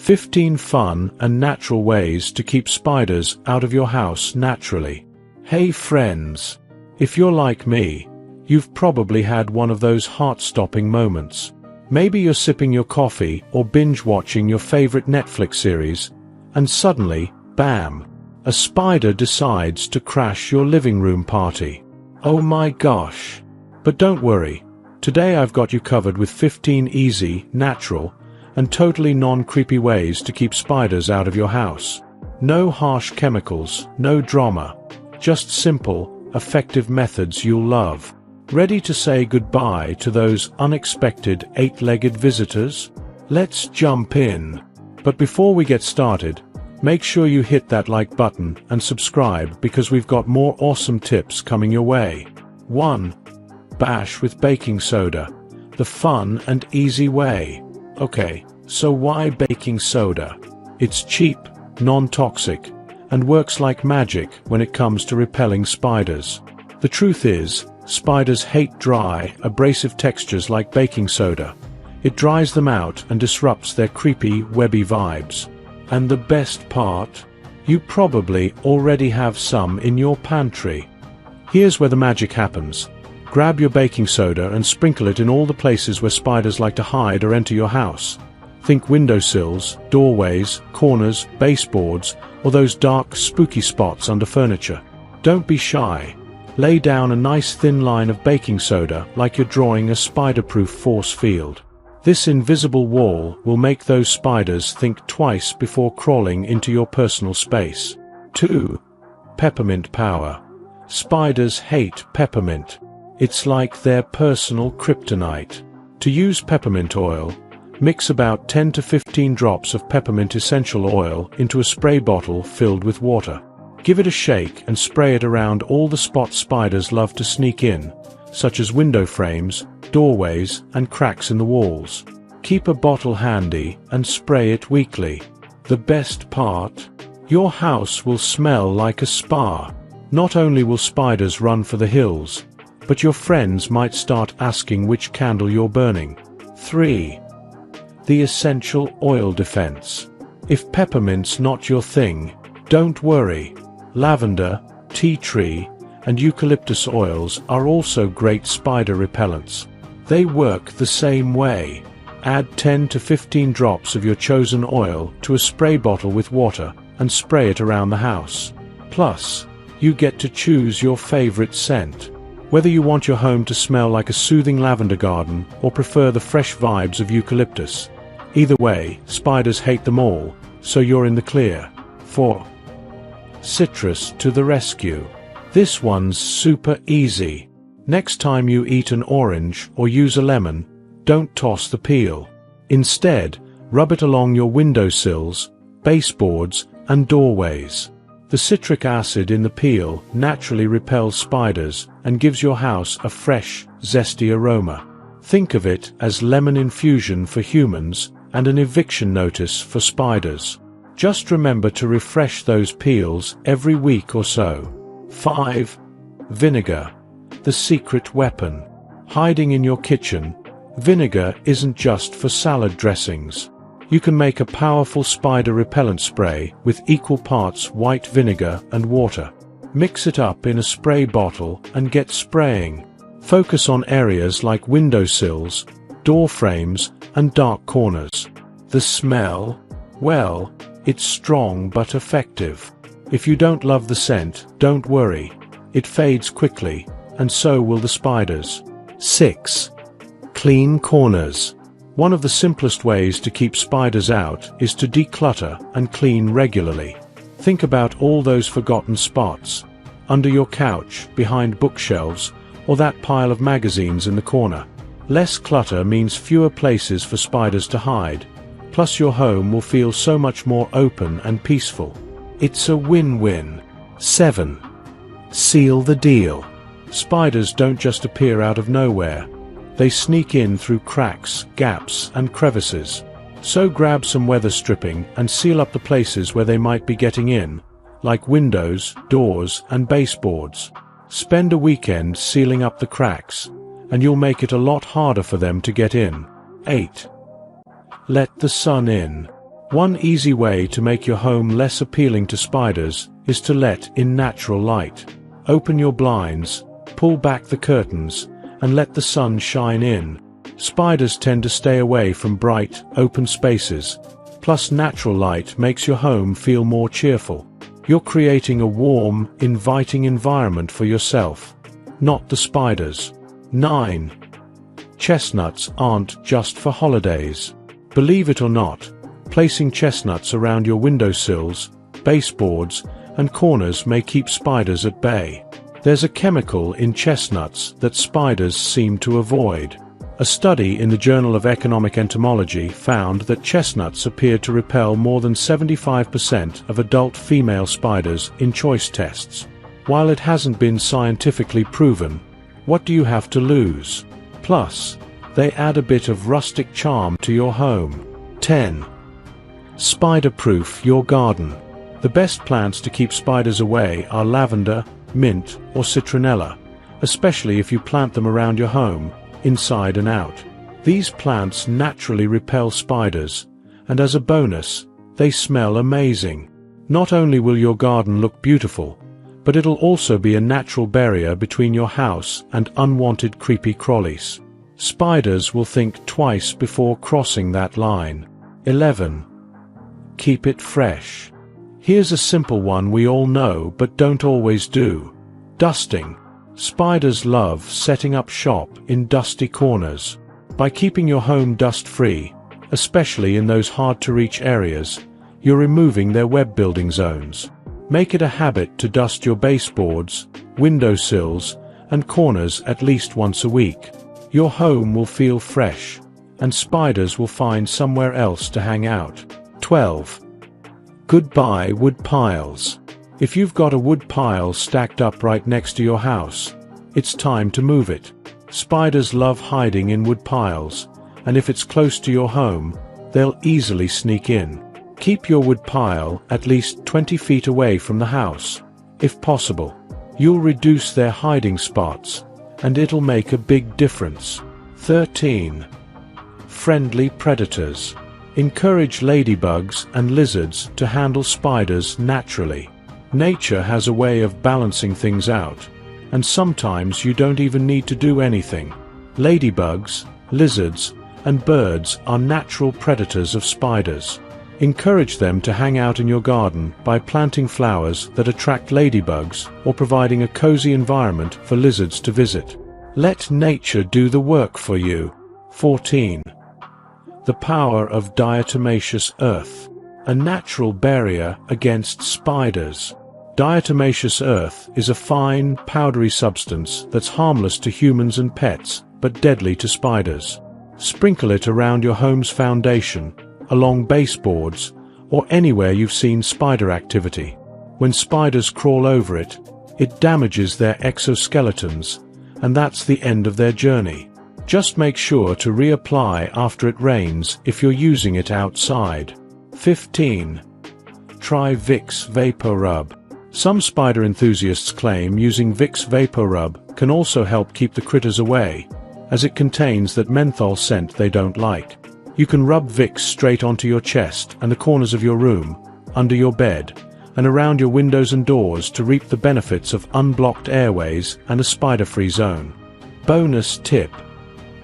15 fun and natural ways to keep spiders out of your house naturally. Hey friends! If you're like me, you've probably had one of those heart-stopping moments. Maybe you're sipping your coffee or binge-watching your favorite Netflix series, and suddenly, bam! A spider decides to crash your living room party. Oh my gosh! But don't worry. Today I've got you covered with 15 easy, natural, and totally non-creepy ways to keep spiders out of your house. No harsh chemicals, no drama. Just simple, effective methods you'll love. Ready to say goodbye to those unexpected 8-legged visitors? Let's jump in. But before we get started, make sure you hit that like button and subscribe because we've got more awesome tips coming your way. 1. Bash with baking soda. The fun and easy way. Okay, so why baking soda? It's cheap, non-toxic, and works like magic when it comes to repelling spiders. The truth is, spiders hate dry, abrasive textures like baking soda. It dries them out and disrupts their creepy, webby vibes. And the best part? You probably already have some in your pantry. Here's where the magic happens. Grab your baking soda and sprinkle it in all the places where spiders like to hide or enter your house. Think windowsills, doorways, corners, baseboards, or those dark, spooky spots under furniture. Don't be shy. Lay down a nice thin line of baking soda like you're drawing a spider-proof force field. This invisible wall will make those spiders think twice before crawling into your personal space. 2. Peppermint Power. Spiders hate peppermint. It's like their personal kryptonite. To use peppermint oil, mix about 10 to 15 drops of peppermint essential oil into a spray bottle filled with water. Give it a shake and spray it around all the spots spiders love to sneak in, such as window frames, doorways, and cracks in the walls. Keep a bottle handy and spray it weekly. The best part? Your house will smell like a spa. Not only will spiders run for the hills, but your friends might start asking which candle you're burning. 3. The essential oil defense. If peppermint's not your thing, don't worry. Lavender, tea tree, and eucalyptus oils are also great spider repellents. They work the same way. Add 10 to 15 drops of your chosen oil to a spray bottle with water and spray it around the house. Plus, you get to choose your favorite scent. Whether you want your home to smell like a soothing lavender garden or prefer the fresh vibes of eucalyptus. Either way, spiders hate them all, so you're in the clear. 4. Citrus to the rescue. This one's super easy. Next time you eat an orange or use a lemon, don't toss the peel. Instead, rub it along your windowsills, baseboards, and doorways. The citric acid in the peel naturally repels spiders and gives your house a fresh, zesty aroma. Think of it as lemon infusion for humans and an eviction notice for spiders. Just remember to refresh those peels every week or so. 5. Vinegar. The secret weapon. Hiding in your kitchen, vinegar isn't just for salad dressings. You can make a powerful spider repellent spray with equal parts white vinegar and water. Mix it up in a spray bottle and get spraying. Focus on areas like windowsills, door frames, and dark corners. The smell? Well, it's strong but effective. If you don't love the scent, don't worry. It fades quickly, and so will the spiders. 6. Clean corners. One of the simplest ways to keep spiders out is to declutter and clean regularly. Think about all those forgotten spots. Under your couch, behind bookshelves, or that pile of magazines in the corner. Less clutter means fewer places for spiders to hide. Plus your home will feel so much more open and peaceful. It's a win-win. 7. Seal the deal. Spiders don't just appear out of nowhere. They sneak in through cracks, gaps, and crevices. So grab some weather stripping and seal up the places where they might be getting in, like windows, doors, and baseboards. Spend a weekend sealing up the cracks, and you'll make it a lot harder for them to get in. 8. Let the sun in. One easy way to make your home less appealing to spiders is to let in natural light. Open your blinds, pull back the curtains, and let the sun shine in. Spiders tend to stay away from bright, open spaces. Plus, natural light makes your home feel more cheerful. You're creating a warm, inviting environment for yourself, not the spiders. 9. Chestnuts aren't just for holidays. Believe it or not, placing chestnuts around your windowsills, baseboards, and corners may keep spiders at bay. There's a chemical in chestnuts that spiders seem to avoid. A study in the Journal of Economic Entomology found that chestnuts appeared to repel more than 75% of adult female spiders in choice tests. While it hasn't been scientifically proven, what do you have to lose? Plus, they add a bit of rustic charm to your home. 10. Spider-proof your garden. The best plants to keep spiders away are lavender, mint, or citronella, especially if you plant them around your home, inside and out. These plants naturally repel spiders, and as a bonus, they smell amazing. Not only will your garden look beautiful, but it'll also be a natural barrier between your house and unwanted creepy-crawlies. Spiders will think twice before crossing that line. 11. Keep it fresh. Here's a simple one we all know but don't always do. Dusting. Spiders love setting up shop in dusty corners. By keeping your home dust-free, especially in those hard-to-reach areas, you're removing their web-building zones. Make it a habit to dust your baseboards, windowsills, and corners at least once a week. Your home will feel fresh, and spiders will find somewhere else to hang out. 12. Goodbye wood piles. If you've got a wood pile stacked up right next to your house, it's time to move it. Spiders love hiding in wood piles, and if it's close to your home, they'll easily sneak in. Keep your wood pile at least 20 feet away from the house. If possible, you'll reduce their hiding spots, and it'll make a big difference. 13. Friendly predators. Encourage ladybugs and lizards to handle spiders naturally. Nature has a way of balancing things out, and sometimes you don't even need to do anything. Ladybugs, lizards, and birds are natural predators of spiders. Encourage them to hang out in your garden by planting flowers that attract ladybugs or providing a cozy environment for lizards to visit. Let nature do the work for you. 14. The power of diatomaceous earth. A natural barrier against spiders. Diatomaceous earth is a fine, powdery substance that's harmless to humans and pets, but deadly to spiders. Sprinkle it around your home's foundation, along baseboards, or anywhere you've seen spider activity. When spiders crawl over it, it damages their exoskeletons, and that's the end of their journey. Just make sure to reapply after it rains if you're using it outside. 15. Try Vix Vapor Rub. Some spider enthusiasts claim using Vix Vapor Rub can also help keep the critters away, as it contains that menthol scent they don't like. You can rub Vicks straight onto your chest and the corners of your room, under your bed, and around your windows and doors to reap the benefits of unblocked airways and a spider-free zone. Bonus tip.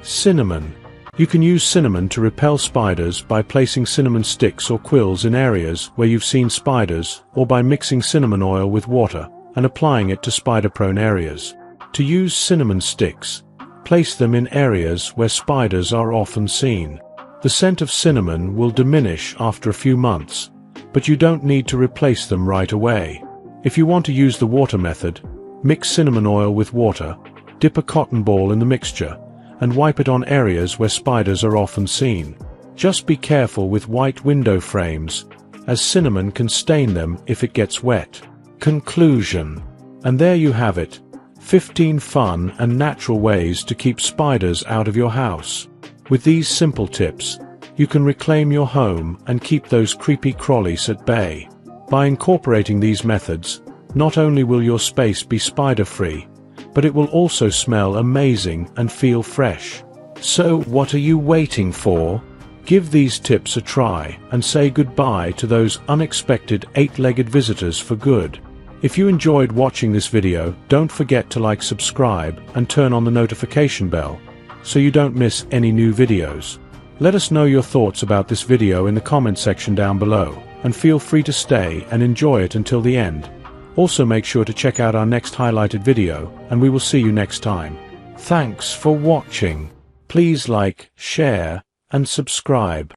Cinnamon. You can use cinnamon to repel spiders by placing cinnamon sticks or quills in areas where you've seen spiders, or by mixing cinnamon oil with water and applying it to spider-prone areas. To use cinnamon sticks, place them in areas where spiders are often seen. The scent of cinnamon will diminish after a few months, but you don't need to replace them right away. If you want to use the water method, mix cinnamon oil with water, dip a cotton ball in the mixture, and wipe it on areas where spiders are often seen. Just be careful with white window frames, as cinnamon can stain them if it gets wet. Conclusion. And there you have it, 15 fun and natural ways to keep spiders out of your house. With these simple tips, you can reclaim your home and keep those creepy-crawlies at bay. By incorporating these methods, not only will your space be spider-free, but it will also smell amazing and feel fresh. So what are you waiting for? Give these tips a try and say goodbye to those unexpected 8-legged visitors for good. If you enjoyed watching this video, don't forget to like, subscribe, and turn on the notification bell so you don't miss any new videos. Let us know your thoughts about this video in the comment section down below, and feel free to stay and enjoy it until the end. Also make sure to check out our next highlighted video, and we will see you next time. Thanks for watching. Please like, share, and subscribe.